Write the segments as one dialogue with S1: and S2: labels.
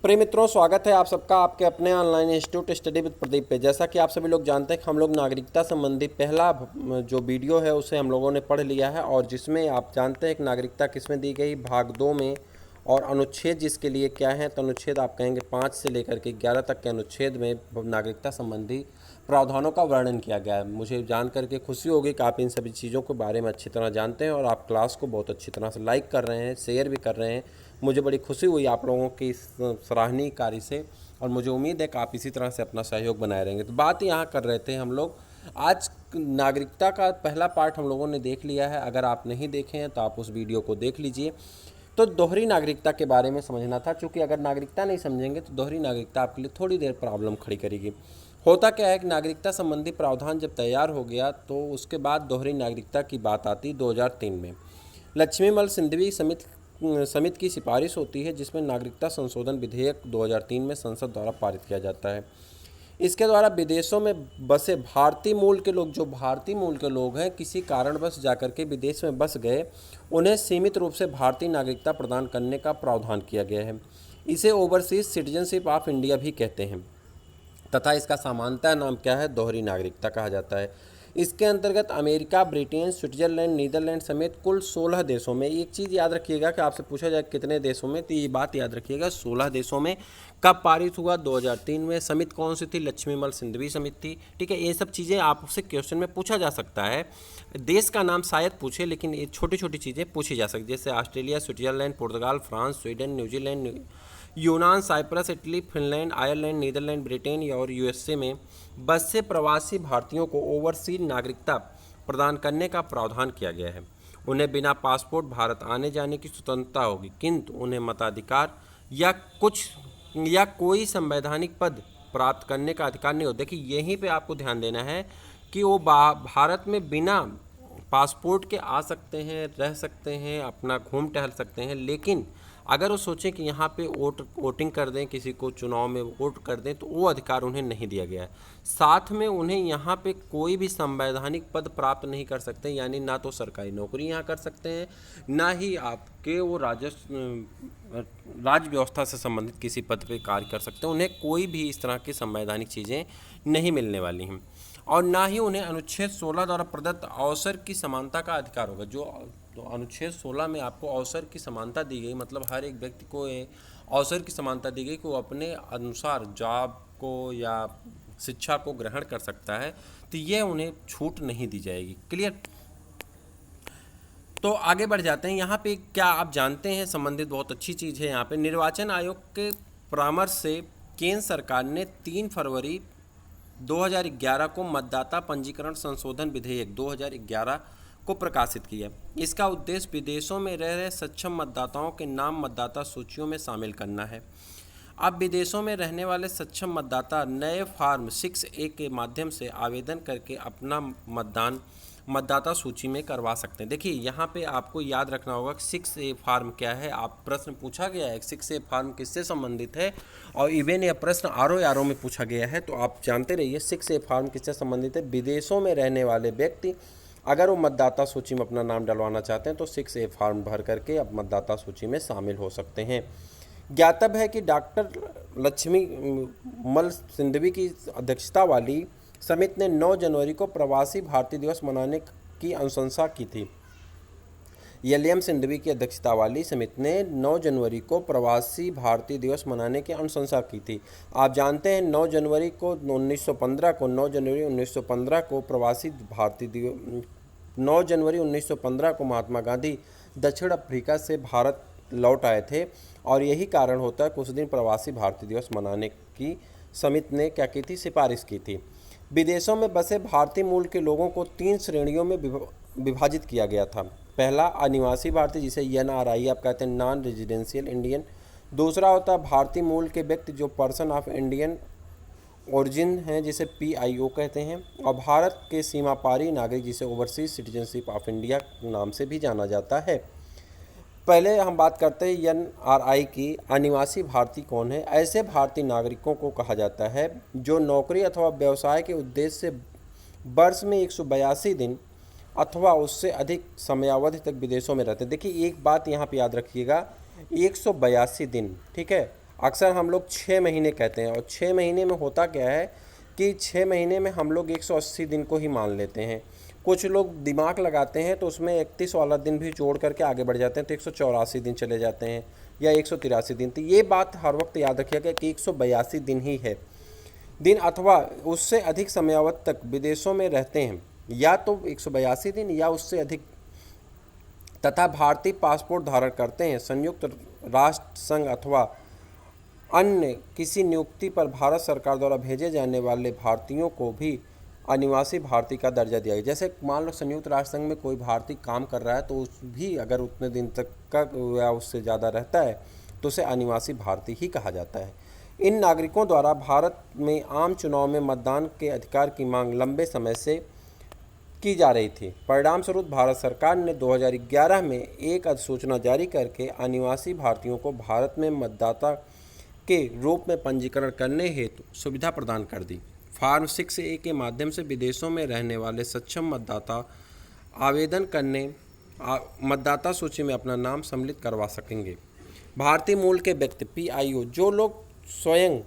S1: प्रिय मित्रों, स्वागत है आप सबका आपके अपने online institute study with Pradeep पे। जैसा कि आप सभी लोग जानते हैं कि हम लोग नागरिकता संबंधी पहला जो वीडियो है उसे हम लोगों ने पढ़ लिया है, और जिसमें आप जानते हैं कि नागरिकता किसमें दी गई, भाग 2 में, और अनुच्छेद जिसके लिए क्या है, तो अनुच्छेद आप कहेंगे 5 से लेकर के 11 तक के अनुच्छेद में नागरिकता संबंधी प्रावधानों का वर्णन किया गया है। मुझे जान करके खुशी होगी कि आप इन सभी चीज़ों के बारे में अच्छी तरह जानते हैं और आप क्लास को बहुत अच्छी तरह से लाइक कर रहे हैं, शेयर भी कर रहे हैं। मुझे बड़ी खुशी हुई आप लोगों की इस सराहनीय कार्य से, और मुझे उम्मीद है कि आप इसी तरह से अपना सहयोग बनाए रहेंगे। तो बात यहाँ कर रहे थे हम लोग आज, नागरिकता का पहला पार्ट हम लोगों ने देख लिया है। अगर आप नहीं देखे हैं तो आप उस वीडियो को देख लीजिए। तो दोहरी नागरिकता के बारे में समझना था, क्योंकि अगर नागरिकता नहीं समझेंगे तो दोहरी नागरिकता आपके लिए थोड़ी देर प्रॉब्लम खड़ी करेगी। होता क्या है कि नागरिकता संबंधी प्रावधान जब तैयार हो गया तो उसके बाद दोहरी नागरिकता की बात आती 2003 में। लक्ष्मीमल सिंधवी समिति की सिफारिश होती है, जिसमें नागरिकता संशोधन विधेयक 2003 में संसद द्वारा पारित किया जाता है। इसके द्वारा विदेशों में बसे भारतीय मूल के लोग, जो भारतीय मूल के लोग हैं, किसी कारणवश जाकर के विदेश में बस गए, उन्हें सीमित रूप से भारतीय नागरिकता प्रदान करने का प्रावधान किया गया है। इसे ओवरसीज सिटीजनशिप ऑफ इंडिया भी कहते हैं, तथा इसका सामान्यतः नाम क्या है, दोहरी नागरिकता कहा जाता है। इसके अंतर्गत अमेरिका, ब्रिटेन, स्विट्जरलैंड, नीदरलैंड समेत कुल 16 देशों में, एक चीज़ याद रखिएगा कि आपसे पूछा जाए कितने देशों में, तो ये बात याद रखिएगा 16 देशों में। कब पारित हुआ? 2003 में। समिति कौन सी थी? लक्ष्मीमल सिंधवी समिति थी। ठीक है, ये सब चीज़ें आपसे क्वेश्चन में पूछा जा सकता है। देश का नाम शायद पूछे, लेकिन ये छोटी छोटी चीज़ें पूछी जा सकती है, जैसे ऑस्ट्रेलिया, स्विट्जरलैंड, पुर्तगाल, फ्रांस, स्वीडन, न्यूजीलैंड, यूनान, Cyprus, Italy, Finland, Ireland, Netherland, Britain और यूएसए में बसे प्रवासी भारतीयों को ओवरसीज नागरिकता प्रदान करने का प्रावधान किया गया है। उन्हें बिना पासपोर्ट भारत आने जाने की स्वतंत्रता होगी, किंतु उन्हें मताधिकार या कोई संवैधानिक पद प्राप्त करने का अधिकार नहीं होता। देखिए, यहीं पे आपको ध्यान देना है कि वो भारत में बिना पासपोर्ट के आ सकते हैं, रह सकते हैं, अपना घूम टहल सकते हैं, लेकिन अगर वो सोचें कि यहाँ पे वोटिंग कर दें, किसी को चुनाव में वोट कर दें, तो वो अधिकार उन्हें नहीं दिया गया है। साथ में उन्हें यहाँ पे कोई भी संवैधानिक पद प्राप्त नहीं कर सकते, यानी ना तो सरकारी नौकरी यहाँ कर सकते हैं, ना ही आपके वो राज्य व्यवस्था से संबंधित किसी पद पे कार्य कर सकते हैं। उन्हें कोई भी इस तरह की संवैधानिक चीज़ें नहीं मिलने वाली हैं, और ना ही उन्हें अनुच्छेद 16 द्वारा प्रदत्त अवसर की समानता का अधिकार होगा। जो तो अनुच्छेद 16 में आपको अवसर की समानता दी गई, मतलब हर एक व्यक्ति को अवसर की समानता दी गई कि वो अपने अनुसार जॉब को या शिक्षा को ग्रहण कर सकता है, तो ये उन्हें छूट नहीं दी जाएगी। क्लियर? तो आगे बढ़ जाते हैं। यहाँ पे क्या आप जानते हैं, संबंधित बहुत अच्छी चीज़ है यहाँ पे, निर्वाचन आयोग के परामर्श से केंद्र सरकार ने 3 फरवरी 2011 को मतदाता पंजीकरण संशोधन विधेयक 2011 को प्रकाशित किया। इसका उद्देश्य विदेशों में रह रहे सक्षम मतदाताओं के नाम मतदाता सूचियों में शामिल करना है। अब विदेशों में रहने वाले सक्षम मतदाता नए फॉर्म 6A के माध्यम से आवेदन करके अपना मतदान मतदाता सूची में करवा सकते हैं। देखिए, यहाँ पे आपको याद रखना होगा कि 6A फॉर्म क्या है। आप प्रश्न पूछा गया है 6A फॉर्म किससे संबंधित है, और इवन यह प्रश्न आरओ में पूछा गया है, तो आप जानते रहिए 6A फॉर्म किससे संबंधित है। विदेशों में रहने वाले व्यक्ति अगर वो मतदाता सूची में अपना नाम डलवाना चाहते हैं तो 6A फॉर्म भर करके अब मतदाता सूची में शामिल हो सकते हैं। ज्ञातव्य है कि डॉक्टर लक्ष्मीमल सिंधवी की अध्यक्षता वाली समिति ने 9 जनवरी को प्रवासी भारतीय दिवस मनाने की अनुशंसा की थी। एल.एम. सिंधवी की अध्यक्षता वाली समिति ने 9 जनवरी को प्रवासी भारतीय दिवस मनाने की अनुशंसा की थी। आप जानते हैं 9 जनवरी 1915 को प्रवासी भारतीय दिवस 9 जनवरी 1915 को महात्मा गांधी दक्षिण अफ्रीका से भारत लौट आए थे, और यही कारण होता है कि उस दिन प्रवासी भारतीय दिवस मनाने की समिति ने क्या की थी, सिफारिश की थी। विदेशों में बसे भारतीय मूल के लोगों को 3 श्रेणियों में विभाजित किया गया था। पहला, अनिवासी भारतीय, जिसे NRI आप कहते हैं, नॉन रेजिडेंशियल इंडियन। दूसरा होता है भारतीय मूल के व्यक्ति जो पर्सन ऑफ इंडियन ओरिजिन हैं, जिसे PIO कहते हैं, और भारत के सीमा पारी नागरिक, जिसे ओवरसीज सिटीजनशिप ऑफ इंडिया नाम से भी जाना जाता है। पहले हम बात करते हैं NRI की। अनिवासी भारतीय कौन है? ऐसे भारतीय नागरिकों को कहा जाता है जो नौकरी अथवा व्यवसाय के उद्देश्य से वर्ष में 182 दिन अथवा उससे अधिक समयावधि तक विदेशों में रहते हैं। देखिए, एक बात यहाँ पे याद रखिएगा, 182 दिन, ठीक है। अक्सर हम लोग 6 महीने कहते हैं, और 6 महीने में होता क्या है कि 6 महीने में हम लोग 180 दिन को ही मान लेते हैं। कुछ लोग दिमाग लगाते हैं तो उसमें 31 वाला दिन भी जोड़ करके आगे बढ़ जाते हैं, तो 184 दिन चले जाते हैं या 183 दिन। तो ये बात हर वक्त याद रखिएगा कि 182 दिन ही है दिन, अथवा उससे अधिक समयावधि तक विदेशों में रहते हैं, या तो 182 दिन या उससे अधिक, तथा भारतीय पासपोर्ट धारण करते हैं, संयुक्त राष्ट्र संघ अथवा अन्य किसी नियुक्ति पर भारत सरकार द्वारा भेजे जाने वाले भारतीयों को भी अनिवासी भारतीय का दर्जा दिया गया। जैसे मान लो संयुक्त राष्ट्र संघ में कोई भारतीय काम कर रहा है, तो उस भी अगर उतने दिन तक का या उससे ज़्यादा रहता है तो उसे अनिवासी भारतीय ही कहा जाता है। इन नागरिकों द्वारा भारत में आम चुनाव में मतदान के अधिकार की मांग लंबे समय से की जा रही थी। परिणाम स्वरूप भारत सरकार ने 2011 में एक अधिसूचना जारी करके अनिवासी भारतीयों को भारत में मतदाता के रूप में पंजीकरण करने हेतु सुविधा प्रदान कर दी। फॉर्म 6A के माध्यम से विदेशों में रहने वाले सक्षम मतदाता आवेदन करने मतदाता सूची में अपना नाम सम्मिलित करवा सकेंगे। भारतीय मूल के व्यक्ति PIO, जो लोग स्वयं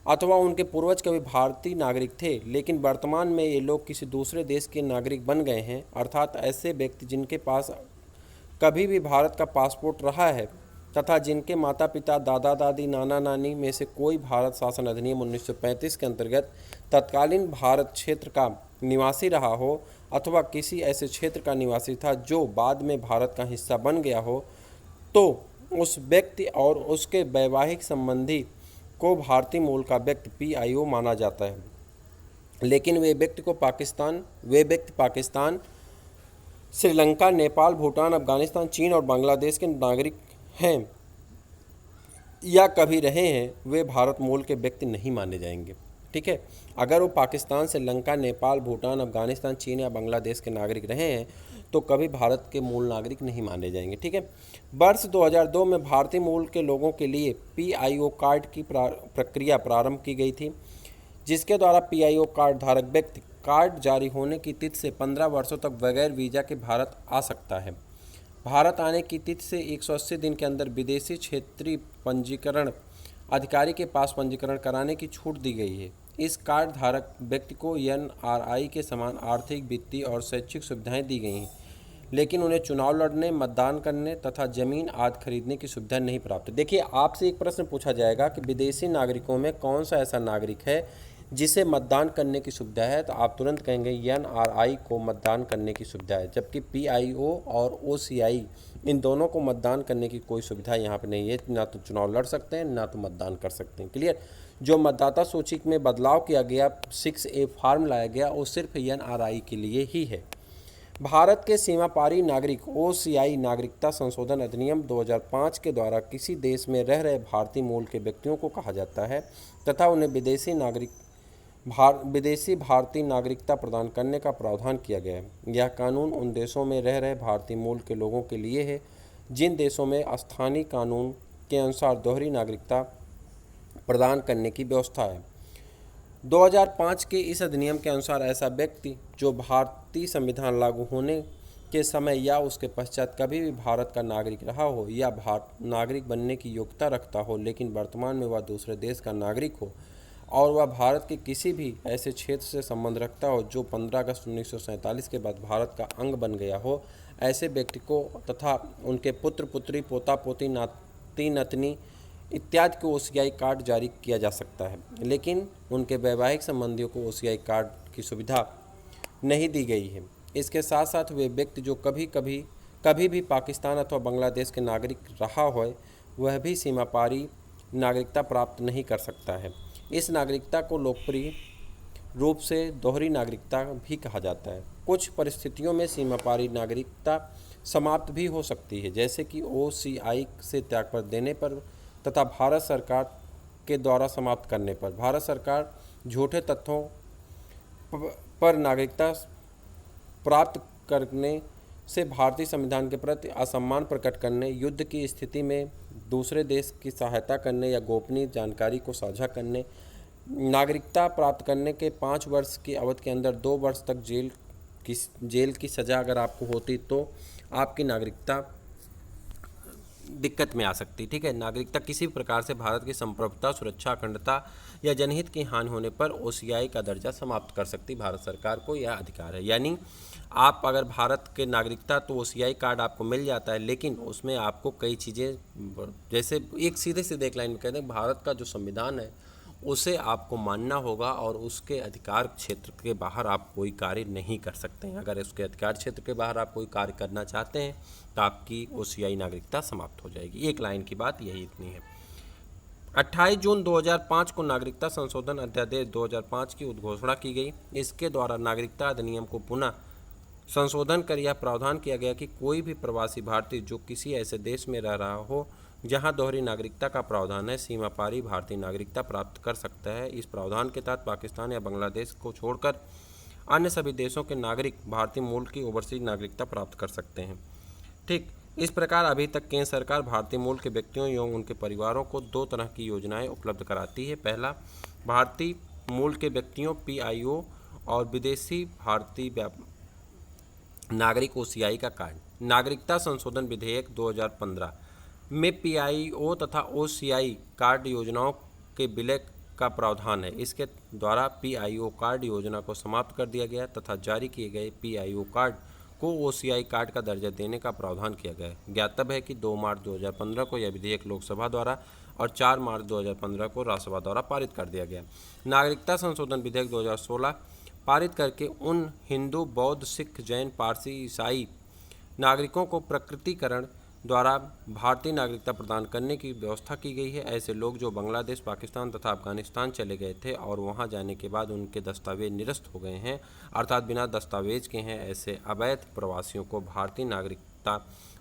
S1: अथवा उनके पूर्वज कभी भारतीय नागरिक थे लेकिन वर्तमान में ये लोग किसी दूसरे देश के नागरिक बन गए हैं, अर्थात ऐसे व्यक्ति जिनके पास कभी भी भारत का पासपोर्ट रहा है तथा जिनके माता पिता, दादा दादी, नाना नानी में से कोई भारत शासन अधिनियम 1935 के अंतर्गत तत्कालीन भारत क्षेत्र का निवासी रहा हो अथवा किसी ऐसे क्षेत्र का निवासी था जो बाद में भारत का हिस्सा बन गया हो, तो उस व्यक्ति और उसके वैवाहिक संबंधी को भारतीय मूल का व्यक्ति PIO माना जाता है। लेकिन वे व्यक्ति पाकिस्तान, श्रीलंका, नेपाल, भूटान, अफगानिस्तान, चीन और बांग्लादेश के नागरिक हैं या कभी रहे हैं, वे भारत मूल के व्यक्ति नहीं माने जाएंगे। ठीक है, अगर वो पाकिस्तान, श्रीलंका, नेपाल, भूटान, अफगानिस्तान, चीन या बांग्लादेश के नागरिक रहे हैं तो कभी भारत के मूल नागरिक नहीं माने जाएंगे। ठीक है, वर्ष 2002 में भारतीय मूल के लोगों के लिए PIO कार्ड की प्रक्रिया प्रारंभ की गई थी, जिसके द्वारा PIO कार्ड धारक व्यक्ति कार्ड जारी होने की तिथि से 15 वर्षों तक बगैर वीज़ा के भारत आ सकता है। भारत आने की तिथि से 180 दिन के अंदर विदेशी क्षेत्रीय पंजीकरण अधिकारी के पास पंजीकरण कराने की छूट दी गई है। इस कार्ड धारक व्यक्ति को NRI के समान आर्थिक, वित्तीय और शैक्षिक सुविधाएं दी गई हैं, लेकिन उन्हें चुनाव लड़ने, मतदान करने तथा ज़मीन आदि खरीदने की सुविधा नहीं प्राप्त। देखिए, आपसे एक प्रश्न पूछा जाएगा कि विदेशी नागरिकों में कौन सा ऐसा नागरिक है जिसे मतदान करने की सुविधा है, तो आप तुरंत कहेंगे NRI को मतदान करने की सुविधा है, जबकि PIO और OCI इन दोनों को मतदान करने की कोई सुविधा यहाँ पे नहीं है। ना तो चुनाव लड़ सकते हैं, ना तो मतदान कर सकते हैं। क्लियर। जो मतदाता सूची में बदलाव किया गया, 6A फॉर्म लाया गया, वो सिर्फ NRI के लिए ही है। भारत के सीमापारी नागरिक OCI नागरिकता संशोधन अधिनियम 2005 के द्वारा किसी देश में रह रहे भारतीय मूल के व्यक्तियों को कहा जाता है तथा उन्हें विदेशी भारतीय नागरिकता प्रदान करने का प्रावधान किया गया है। यह कानून उन देशों में रह रहे भारतीय मूल के लोगों के लिए है जिन देशों में स्थानीय कानून के अनुसार दोहरी नागरिकता प्रदान करने की व्यवस्था है। 2005 के इस अधिनियम के अनुसार ऐसा व्यक्ति जो भारतीय संविधान लागू होने के समय या उसके पश्चात कभी भी भारत का नागरिक रहा हो या नागरिक बनने की योग्यता रखता हो, लेकिन वर्तमान में वह दूसरे देश का नागरिक हो और वह भारत के किसी भी ऐसे क्षेत्र से संबंध रखता हो जो 15 अगस्त 1947 के बाद भारत का अंग बन गया हो, ऐसे व्यक्ति को तथा उनके पुत्र पुत्री, पोता पोती, नाती नतनी इत्यादि को OCI कार्ड जारी किया जा सकता है, लेकिन उनके वैवाहिक संबंधियों को OCI कार्ड की सुविधा नहीं दी गई है। इसके साथ साथ वे व्यक्ति जो कभी भी पाकिस्तान अथवा बांग्लादेश के नागरिक रहा हो, वह भी सीमापारी नागरिकता प्राप्त नहीं कर सकता है। इस नागरिकता को लोकप्रिय रूप से दोहरी नागरिकता भी कहा जाता है। कुछ परिस्थितियों में सीमापारी नागरिकता समाप्त भी हो सकती है, जैसे कि OCI से त्यागपत्र देने पर तथा भारत सरकार के द्वारा समाप्त करने पर। भारत सरकार झूठे तथ्यों पर नागरिकता प्राप्त करने से भारतीय संविधान के प्रति असम्मान प्रकट करने, युद्ध की स्थिति में दूसरे देश की सहायता करने या गोपनीय जानकारी को साझा करने, नागरिकता प्राप्त करने के 5 वर्ष की अवधि के अंदर 2 वर्ष तक जेल की सज़ा अगर आपको होती तो आपकी नागरिकता दिक्कत में आ सकती। ठीक है, नागरिकता किसी भी प्रकार से भारत की संप्रभुता, सुरक्षा, अखंडता या जनहित की हानि होने पर ओसीआई का दर्जा समाप्त कर सकती। भारत सरकार को यह अधिकार है। यानी आप अगर भारत के नागरिकता तो ओसीआई कार्ड आपको मिल जाता है, लेकिन उसमें आपको कई चीज़ें, जैसे एक सीधे सीधे एक लाइन में कहते हैं, भारत का जो संविधान है उसे आपको मानना होगा और उसके अधिकार क्षेत्र के बाहर आप कोई कार्य नहीं कर सकते हैं। अगर उसके अधिकार क्षेत्र के बाहर आप कोई कार्य करना चाहते हैं तो आपकी ओसीआई नागरिकता समाप्त हो जाएगी। एक लाइन की बात यही इतनी है। 28 जून 2005 को नागरिकता संशोधन अध्यादेश 2005 की उद्घोषणा की गई। इसके द्वारा नागरिकता अधिनियम को पुनः संशोधन कर यह प्रावधान किया गया कि कोई भी प्रवासी भारतीय जो किसी ऐसे देश में रह रहा हो जहां दोहरी नागरिकता का प्रावधान है, सीमा पारी भारतीय नागरिकता प्राप्त कर सकता है। इस प्रावधान के तहत पाकिस्तान या बांग्लादेश को छोड़कर अन्य सभी देशों के नागरिक भारतीय मूल की ओवरसीज नागरिकता प्राप्त कर सकते हैं। ठीक इस प्रकार अभी तक केंद्र सरकार भारतीय मूल के व्यक्तियों एवं उनके परिवारों को दो तरह की योजनाएं उपलब्ध कराती है। पहला, भारतीय मूल के व्यक्तियों PIO और विदेशी भारतीय नागरिक ओसीआई का कार्ड। नागरिकता संशोधन विधेयक 2015 में PIO तथा OCI कार्ड योजनाओं के विलय का प्रावधान है। इसके द्वारा PIO कार्ड योजना को समाप्त कर दिया गया तथा जारी किए गए PIO कार्ड को OCI कार्ड का दर्जा देने का प्रावधान किया गया है। ज्ञातव्य है कि 2 मार्च 2015 को यह विधेयक लोकसभा द्वारा और 4 मार्च 2015 को राज्यसभा द्वारा पारित कर दिया गया। नागरिकता संशोधन विधेयक 2016 पारित करके उन हिंदू, बौद्ध, सिख, जैन, पारसी, ईसाई नागरिकों को प्रकृतिकरण द्वारा भारतीय नागरिकता प्रदान करने की व्यवस्था की गई है। ऐसे लोग जो बांग्लादेश, पाकिस्तान तथा अफगानिस्तान चले गए थे और वहां जाने के बाद उनके दस्तावेज निरस्त हो गए हैं, अर्थात बिना दस्तावेज के हैं, ऐसे अवैध प्रवासियों को भारतीय नागरिकता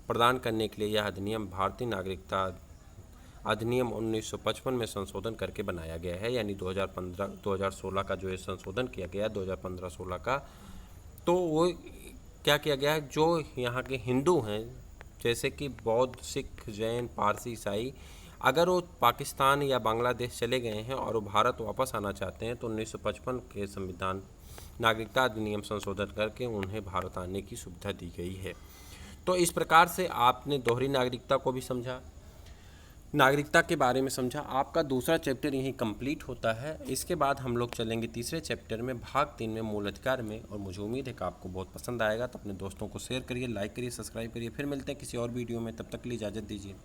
S1: प्रदान करने के लिए यह अधिनियम भारतीय नागरिकता अधिनियम 1955 में संशोधन करके बनाया गया है। यानी 2016 का जो ये संशोधन किया गया 2015-16 का, तो वो क्या किया गया है, जो यहाँ के हिंदू हैं जैसे कि बौद्ध, सिख, जैन, पारसी, ईसाई, अगर वो पाकिस्तान या बांग्लादेश चले गए हैं और वो भारत वापस आना चाहते हैं तो 1955 के संविधान नागरिकता अधिनियम संशोधन करके उन्हें भारत आने की सुविधा दी गई है। तो इस प्रकार से आपने दोहरी नागरिकता को भी समझा, नागरिकता के बारे में समझा। आपका दूसरा चैप्टर यहीं कंप्लीट होता है। इसके बाद हम लोग चलेंगे तीसरे चैप्टर में, भाग 3 में, मूल अधिकार में। और मुझे उम्मीद है कि आपको बहुत पसंद आएगा। तो अपने दोस्तों को शेयर करिए, लाइक करिए, सब्सक्राइब करिए। फिर मिलते हैं किसी और वीडियो में, तब तक के लिए इजाज़त दीजिए।